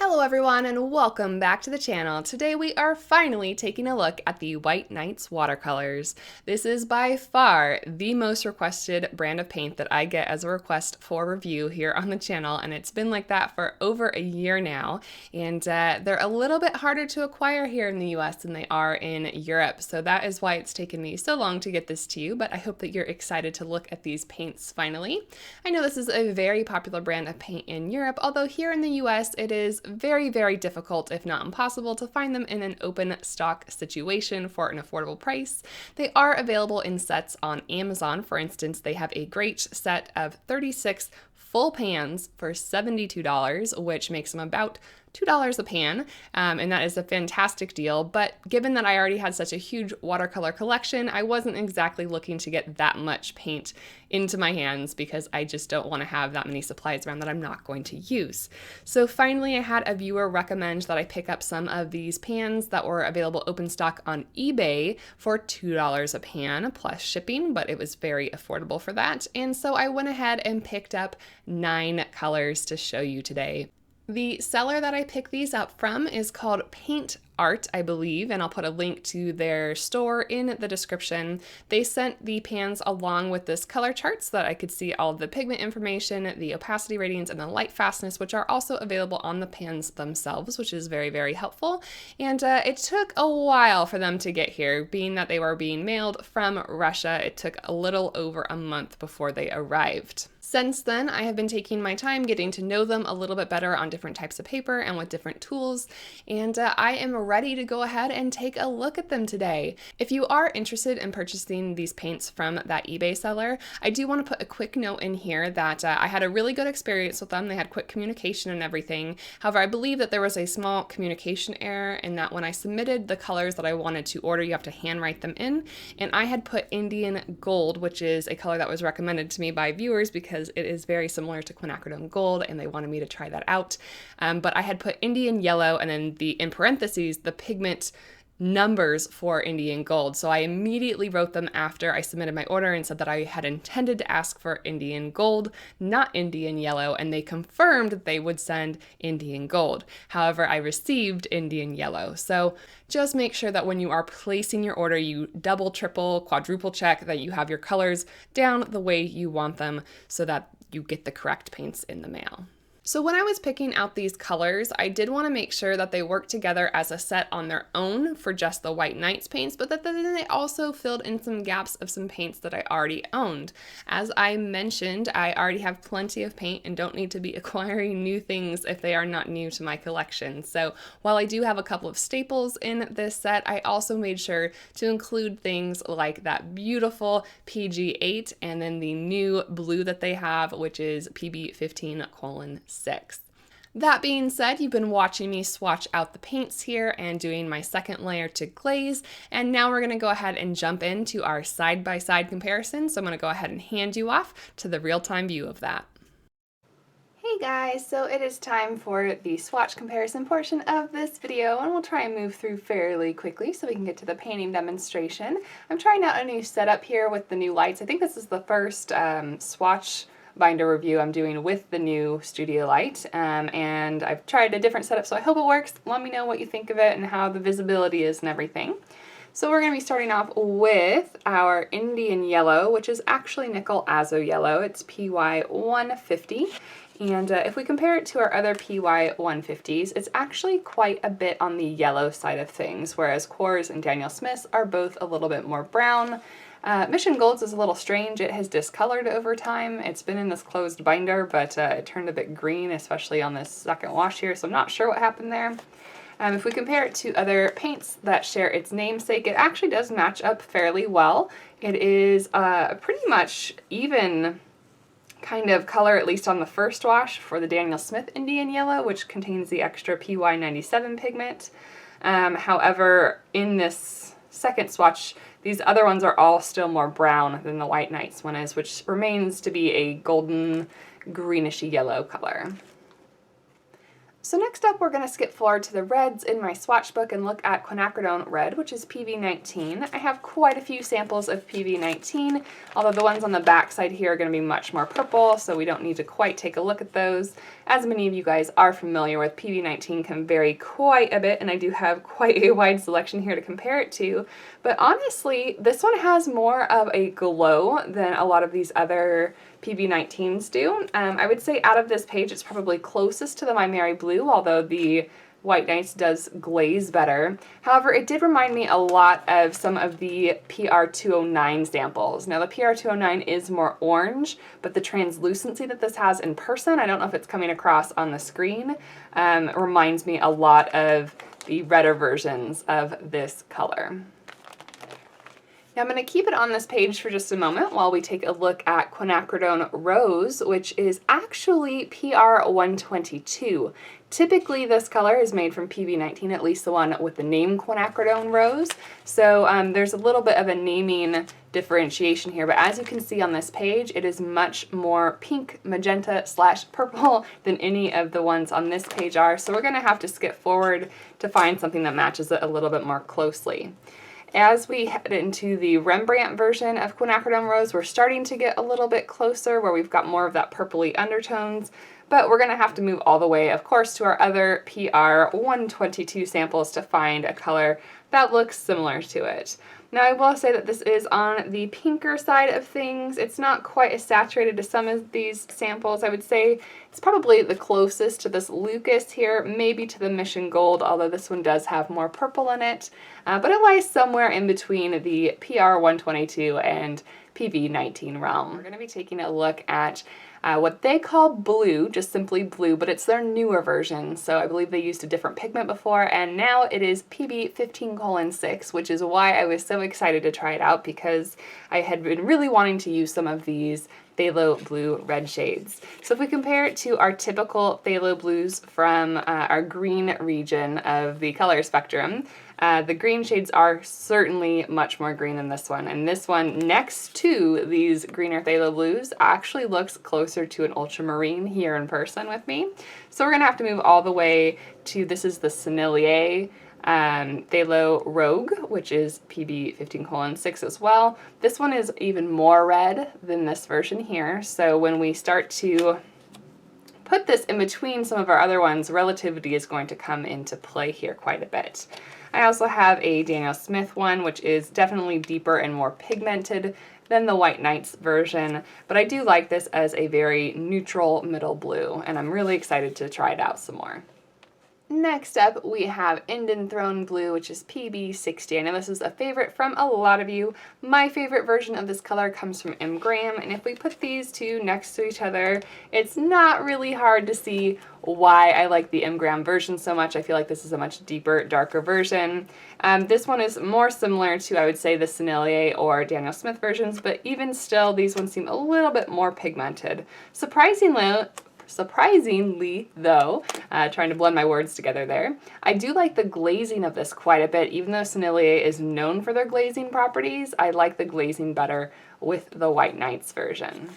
Hello everyone and welcome back to the channel. Today we are finally taking a look at the White Nights Watercolors. This is by far the most requested brand of paint that I get as a request for review here on the channel, and it's been like that for over a year now. And they're a little bit harder to acquire here in the US than they are in Europe, so that is why it's taken me so long to get this to you, but I hope that you're excited to look at these paints finally. I know this is a very popular brand of paint in Europe, although here in the US it is very, very difficult, if not impossible, to find them in an open stock situation for an affordable price. They are available in sets on Amazon. For instance, they have a great set of 36 full pans for $72, which makes them about $2 a pan, and that is a fantastic deal. But given that I already had such a huge watercolor collection, I wasn't exactly looking to get that much paint into my hands because I just don't want to have that many supplies around that I'm not going to use. So finally, I had a viewer recommend that I pick up some of these pans that were available open stock on eBay for $2 a pan plus shipping, but it was very affordable for that. And so I went ahead and picked up 9 colors to show you today. The seller that I picked these up from is called Paint Art, I believe, and I'll put a link to their store in the description. They sent the pans along with this color chart so that I could see all of the pigment information, the opacity ratings, and the light fastness, which are also available on the pans themselves, which is very, very helpful. And it took a while for them to get here, being that they were being mailed from Russia. It took a little over a month before they arrived. Since then, I have been taking my time getting to know them a little bit better on different types of paper and with different tools, and I am ready to go ahead and take a look at them today. If you are interested in purchasing these paints from that eBay seller, I do want to put a quick note in here that I had a really good experience with them. They had quick communication and everything. However, I believe that there was a small communication error in that when I submitted the colors that I wanted to order, you have to handwrite them in, and I had put Indian Gold, which is a color that was recommended to me by viewers because it is very similar to quinacridone gold and they wanted me to try that out. But I had put Indian Yellow and then in parentheses, the pigment numbers for Indian Gold. So I immediately wrote them after I submitted my order and said that I had intended to ask for Indian Gold, not Indian Yellow, and they confirmed that they would send Indian Gold. However, I received Indian Yellow. So just make sure that when you are placing your order, you double, triple, quadruple check that you have your colors down the way you want them so that you get the correct paints in the mail. So when I was picking out these colors, I did want to make sure that they worked together as a set on their own for just the White Nights paints, but that then they also filled in some gaps of some paints that I already owned. As I mentioned, I already have plenty of paint and don't need to be acquiring new things if they are not new to my collection. So while I do have a couple of staples in this set, I also made sure to include things like that beautiful PG8 and then the new blue that they have, which is PB15:6. That being said, you've been watching me swatch out the paints here and doing my second layer to glaze, and now we're going to go ahead and jump into our side-by-side comparison. So I'm going to go ahead and hand you off to the real-time view of that. Hey guys, so it is time for the swatch comparison portion of this video, and we'll try and move through fairly quickly so we can get to the painting demonstration. I'm trying out a new setup here with the new lights. I think this is the first swatch binder review I'm doing with the new studio light, and I've tried a different setup, so I hope it works. Let me know what you think of it and how the visibility is and everything. So we're going to be starting off with our Indian Yellow, which is actually Nickel Azo Yellow. It's PY150. And if we compare it to our other PY150s, it's actually quite a bit on the yellow side of things, whereas Coors and Daniel Smith's are both a little bit more brown. Mission Gold's is a little strange. It has discolored over time. It's been in this closed binder, but it turned a bit green, especially on this second wash here, so I'm not sure what happened there. If we compare it to other paints that share its namesake, it actually does match up fairly well. It is pretty much even kind of color, at least on the first wash, for the Daniel Smith Indian Yellow, which contains the extra PY97 pigment. However, in this second swatch, these other ones are all still more brown than the White Nights one is, which remains to be a golden greenish yellow color. So next up, we're going to skip forward to the reds in my swatch book and look at quinacridone red, which is PV19. I have quite a few samples of PV19, although the ones on the back side here are going to be much more purple, so we don't need to quite take a look at those. As many of you guys are familiar with, PV19 can vary quite a bit, and I do have quite a wide selection here to compare it to. But honestly, this one has more of a glow than a lot of these other PV19s do. I would say out of this page, it's probably closest to the My Merry Blue, although the White Nights does glaze better. However, it did remind me a lot of some of the PR209 samples. Now, the PR209 is more orange, but the translucency that this has in person, I don't know if it's coming across on the screen, reminds me a lot of the redder versions of this color. Now I'm going to keep it on this page for just a moment while we take a look at quinacridone rose, which is actually PR122. Typically this color is made from PV19, at least the one with the name quinacridone rose. So there's a little bit of a naming differentiation here, but as you can see on this page, it is much more pink, magenta / purple than any of the ones on this page are. So we're going to have to skip forward to find something that matches it a little bit more closely. As we head into the Rembrandt version of quinacridone rose, we're starting to get a little bit closer where we've got more of that purpley undertones, but we're going to have to move all the way, of course, to our other PR122 samples to find a color that looks similar to it. Now, I will say that this is on the pinker side of things. It's not quite as saturated as some of these samples. I would say it's probably the closest to this Lucas here, maybe to the Mission Gold, although this one does have more purple in it. But it lies somewhere in between the PR122 and PV19 realm. We're going to be taking a look at what they call blue, just simply blue, but it's their newer version. So I believe they used a different pigment before, and now it is PB15:6, which is why I was so excited to try it out, because I had been really wanting to use some of these phthalo blue red shades. So if we compare it to our typical phthalo blues from our green region of the color spectrum, the green shades are certainly much more green than this one, and this one next to these greener phthalo blues actually looks closer to an ultramarine here in person with me. So we're going to have to move all the way to, this is the Sennelier Phthalo Rogue, which is PB15:6 as well. This one is even more red than this version here, so when we start to put this in between some of our other ones, relativity is going to come into play here quite a bit. I also have a Daniel Smith one, which is definitely deeper and more pigmented than the White Nights version, but I do like this as a very neutral middle blue, and I'm really excited to try it out some more. Next up, we have Indian Throne Blue, which is PB60. I know this is a favorite from a lot of you. My favorite version of this color comes from M. Graham, and if we put these two next to each other, it's not really hard to see why I like the M. Graham version so much. I feel like this is a much deeper, darker version. This one is more similar to, I would say, the Sennelier or Daniel Smith versions, but even still, these ones seem a little bit more pigmented. Surprisingly, though, trying to blend my words together there, I do like the glazing of this quite a bit. Even though Sennelier is known for their glazing properties, I like the glazing better with the White Nights version.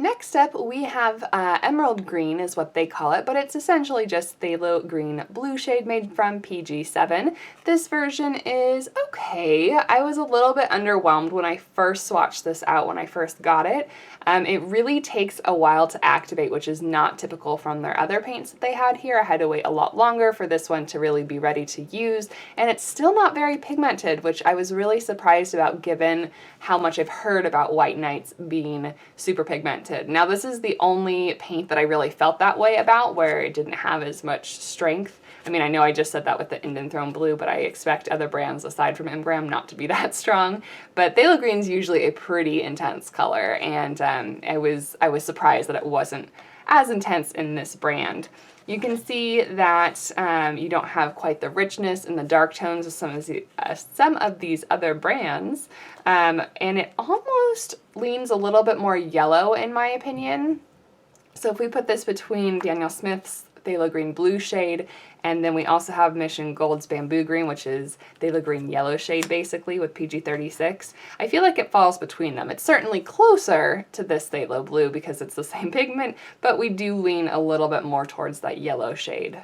Next up, we have emerald green is what they call it, but it's essentially just phthalo green blue shade made from PG7. This version is okay. I was a little bit underwhelmed when I first swatched this out when I first got it. It really takes a while to activate, which is not typical from their other paints that they had here. I had to wait a lot longer for this one to really be ready to use, and it's still not very pigmented, which I was really surprised about given how much I've heard about White Nights being super pigmented. Now, this is the only paint that I really felt that way about, where it didn't have as much strength. I mean, I know I just said that with the Indian Throne Blue, but I expect other brands aside from M. Graham not to be that strong. But phthalo green is usually a pretty intense color, and I was surprised that it wasn't as intense in this brand. You can see that you don't have quite the richness and the dark tones of some of these other brands, and it almost leans a little bit more yellow in my opinion. So if we put this between Daniel Smith's phthalo green blue shade, and then we also have Mission Gold's bamboo green, which is phthalo green yellow shade basically with PG36. I feel like it falls between them. It's certainly closer to this phthalo blue because it's the same pigment, but we do lean a little bit more towards that yellow shade.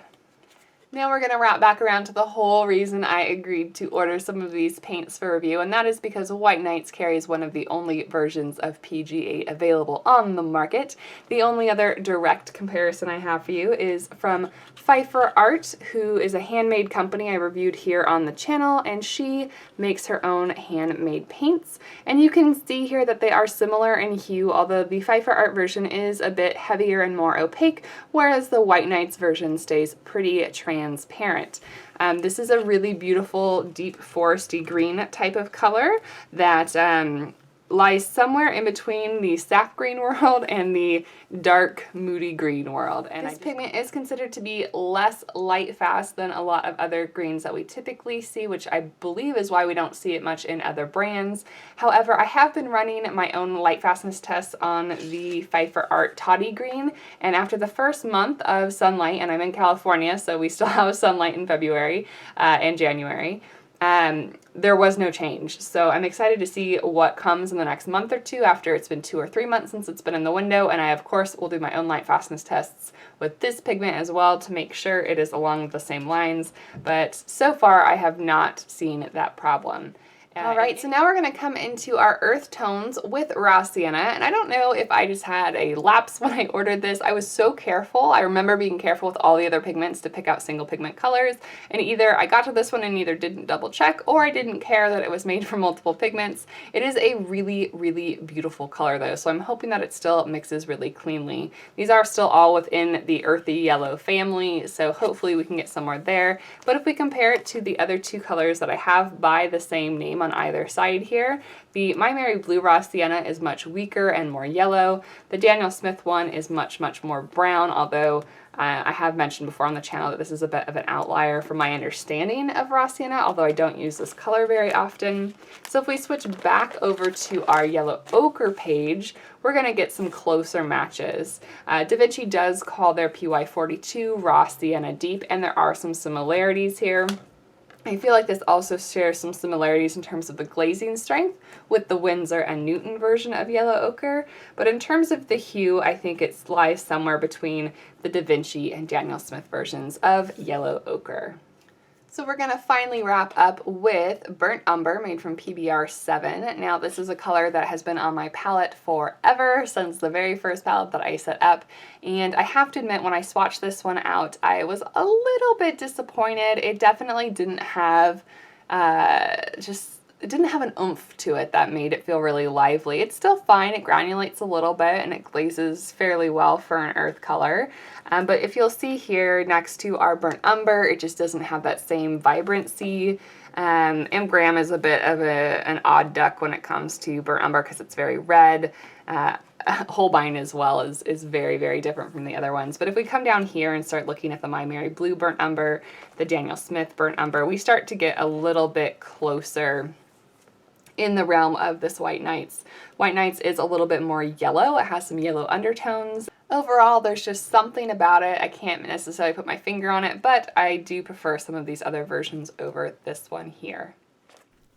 Now we're going to wrap back around to the whole reason I agreed to order some of these paints for review, and that is because White Nights carries one of the only versions of PG8 available on the market. The only other direct comparison I have for you is from Pfeiffer Art, who is a handmade company I reviewed here on the channel, and she makes her own handmade paints. And you can see here that they are similar in hue, although the Pfeiffer Art version is a bit heavier and more opaque, whereas the White Nights version stays pretty transparent. This is a really beautiful deep foresty green type of color that lies somewhere in between the sap green world and the dark moody green world. And this pigment is considered to be less light fast than a lot of other greens that we typically see, which I believe is why we don't see it much in other brands. However, I have been running my own light fastness tests on the Pfeiffer Art Toddy Green, and after the first month of sunlight, and I'm in California, so we still have sunlight in February and January, there was no change. So I'm excited to see what comes in the next month or two after it's been 2 or 3 months since it's been in the window, and I of course will do my own light fastness tests with this pigment as well to make sure it is along the same lines, but so far I have not seen that problem. Alright, so now we're going to come into our earth tones with raw sienna, and I don't know if I just had a lapse when I ordered this. I was so careful. I remember being careful with all the other pigments to pick out single pigment colors, and either I got to this one and either didn't double check, or I didn't care that it was made from multiple pigments. It is a really, really beautiful color though, so I'm hoping that it still mixes really cleanly. These are still all within the earthy yellow family, so hopefully we can get somewhere there. But if we compare it to the other two colors that I have by the same name on either side here, the My Mary Blue Raw Sienna is much weaker and more yellow. The Daniel Smith one is much, much more brown, although I have mentioned before on the channel that this is a bit of an outlier from my understanding of raw sienna, although I don't use this color very often. So if we switch back over to our yellow ochre page, we're going to get some closer matches. Da Vinci does call their PY42 raw sienna deep, and there are some similarities here. I feel like this also shares some similarities in terms of the glazing strength with the Winsor and Newton version of yellow ochre, but in terms of the hue, I think it lies somewhere between the Da Vinci and Daniel Smith versions of yellow ochre. So we're going to finally wrap up with Burnt Umber, made from PBR7. Now this is a color that has been on my palette forever, since the very first palette that I set up, and I have to admit when I swatched this one out I was a little bit disappointed. It definitely didn't have it didn't have an oomph to it that made it feel really lively. It's still fine, it granulates a little bit and it glazes fairly well for an earth color. But if you'll see here next to our Burnt Umber, it just doesn't have that same vibrancy. And Graham is a bit of an odd duck when it comes to Burnt Umber because it's very red. Holbein as well is very, very different from the other ones. But if we come down here and start looking at the My Mary Blue Burnt Umber, the Daniel Smith Burnt Umber, we start to get a little bit closer in the realm of this White Nights. White Nights is a little bit more yellow. It has some yellow undertones. Overall, there's just something about it. I can't necessarily put my finger on it, but I do prefer some of these other versions over this one here.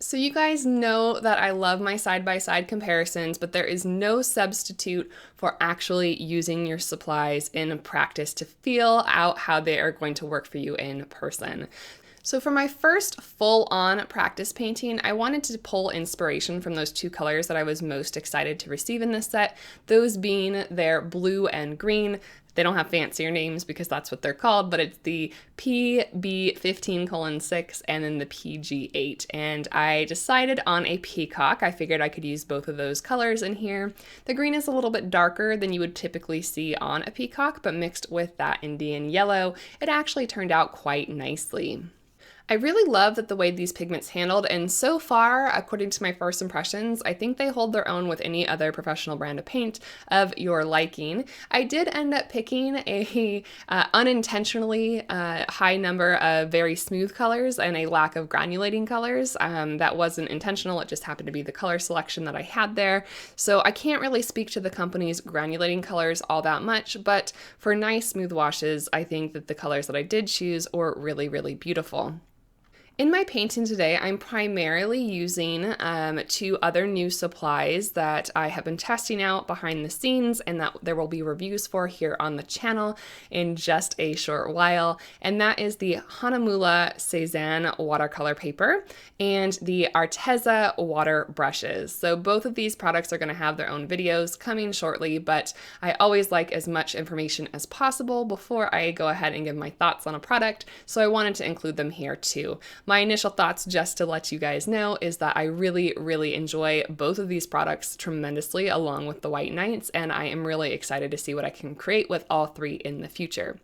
So you guys know that I love my side-by-side comparisons, but there is no substitute for actually using your supplies in practice to feel out how they are going to work for you in person. So for my first full-on practice painting, I wanted to pull inspiration from those two colors that I was most excited to receive in this set, those being their blue and green. They don't have fancier names because that's what they're called, but it's the PB15:6 and then the PG8. And I decided on a peacock. I figured I could use both of those colors in here. The green is a little bit darker than you would typically see on a peacock, but mixed with that Indian yellow, it actually turned out quite nicely. I really love that the way these pigments handled, and so far, according to my first impressions, I think they hold their own with any other professional brand of paint of your liking. I did end up picking a unintentionally high number of very smooth colors and a lack of granulating colors. That wasn't intentional, it just happened to be the color selection that I had there. So I can't really speak to the company's granulating colors all that much, but for nice smooth washes, I think that the colors that I did choose were really, really beautiful. In my painting today, I'm primarily using two other new supplies that I have been testing out behind the scenes and that there will be reviews for here on the channel in just a short while. And that is the Hanamulla Cezanne watercolor paper and the Arteza water brushes. So both of these products are going to have their own videos coming shortly, but I always like as much information as possible before I go ahead and give my thoughts on a product, so I wanted to include them here too. My initial thoughts, just to let you guys know, is that I really, really enjoy both of these products tremendously along with the White Nights, and I am really excited to see what I can create with all three in the future.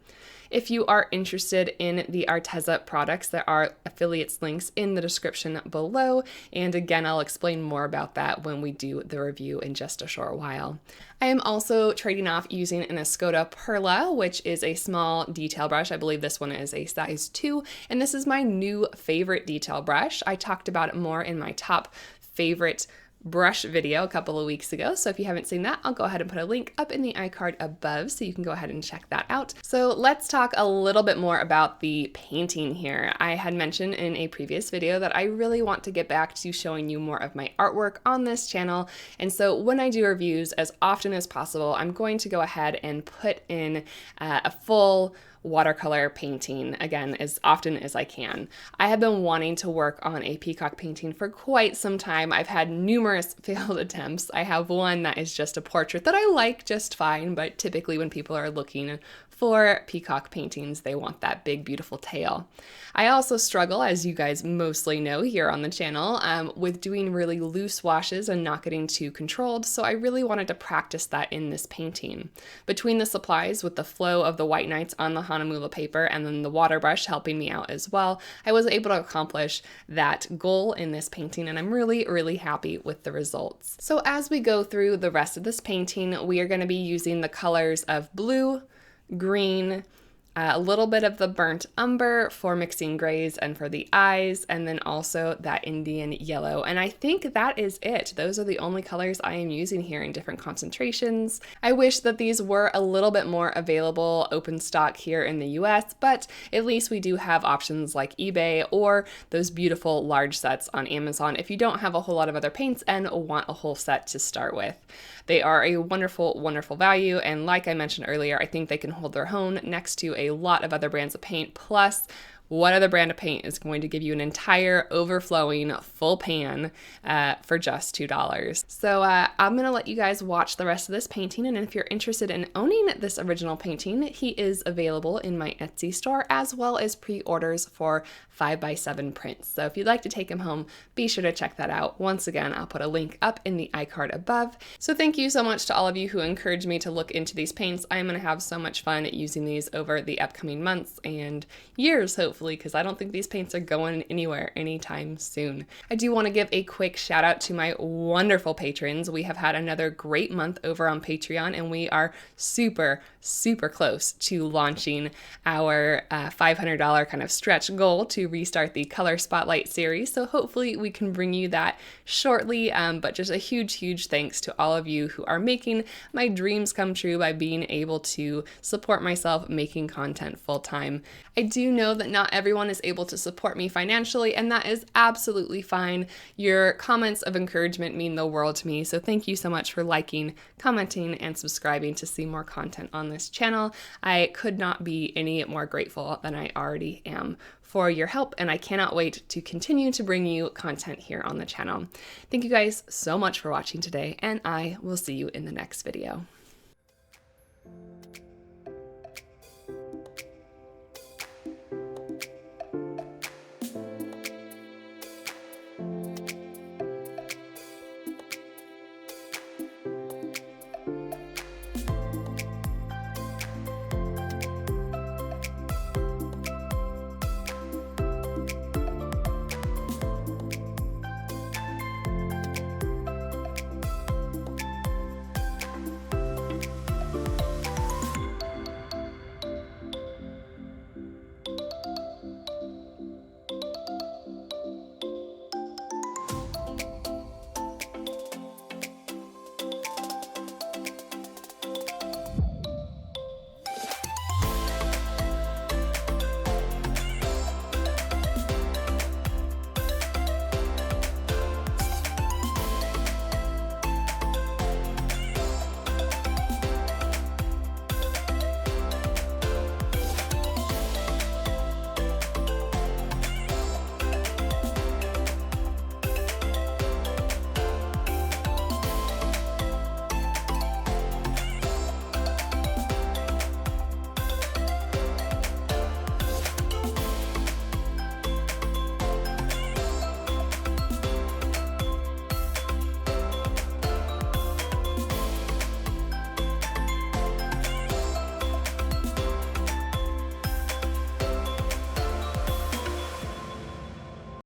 If you are interested in the Arteza products, there are affiliates links in the description below, and again, I'll explain more about that when we do the review in just a short while. I am also trading off using an Escoda Perla, which is a small detail brush. I believe this one is a size 2, and this is my new favorite detail brush. I talked about it more in my top favorite brush video a couple of weeks ago, so if you haven't seen that, I'll go ahead and put a link up in the iCard above so you can go ahead and check that out. So let's talk a little bit more about the painting here. I had mentioned in a previous video that I really want to get back to showing you more of my artwork on this channel, and so when I do reviews, as often as possible, I'm going to go ahead and put in a full watercolor painting again as often as I can. I have been wanting to work on a peacock painting for quite some time. I've had numerous failed attempts. I have one that is just a portrait that I like just fine, but typically when people are looking for peacock paintings, they want that big, beautiful tail. I also struggle, as you guys mostly know here on the channel, with doing really loose washes and not getting too controlled, so I really wanted to practice that in this painting. Between the supplies with the flow of the White Nights on the Hanamulla paper and then the water brush helping me out as well, I was able to accomplish that goal in this painting, and I'm really, really happy with the results. So as we go through the rest of this painting, we are going to be using the colors of blue, green, a little bit of the burnt umber for mixing grays and for the eyes, and then also that Indian yellow. And I think that is it. Those are the only colors I am using here in different concentrations. I wish that these were a little bit more available open stock here in the US, but at least we do have options like eBay or those beautiful large sets on Amazon if you don't have a whole lot of other paints and want a whole set to start with. They are a wonderful, wonderful value, and like I mentioned earlier, I think they can hold their own next to a lot of other brands of paint. Plus, what other brand of paint is going to give you an entire overflowing full pan for just $2? So I'm going to let you guys watch the rest of this painting, and if you're interested in owning this original painting, he is available in my Etsy store as well as pre-orders for 5x7 prints. So if you'd like to take him home, be sure to check that out. Once again, I'll put a link up in the iCard above. So thank you so much to all of you who encouraged me to look into these paints. I'm going to have so much fun using these over the upcoming months and years, hopefully, because I don't think these paints are going anywhere anytime soon. I do want to give a quick shout out to my wonderful patrons. We have had another great month over on Patreon, and we are super, super close to launching our $500 kind of stretch goal to restart the Color Spotlight series. So hopefully we can bring you that shortly, but just a huge, huge thanks to all of you who are making my dreams come true by being able to support myself making content full time. I do know that not everyone is able to support me financially, and that is absolutely fine. Your comments of encouragement mean the world to me, so thank you so much for liking, commenting, and subscribing to see more content on this channel. I could not be any more grateful than I already am for your help, and I cannot wait to continue to bring you content here on the channel. Thank you guys so much for watching today, and I will see you in the next video.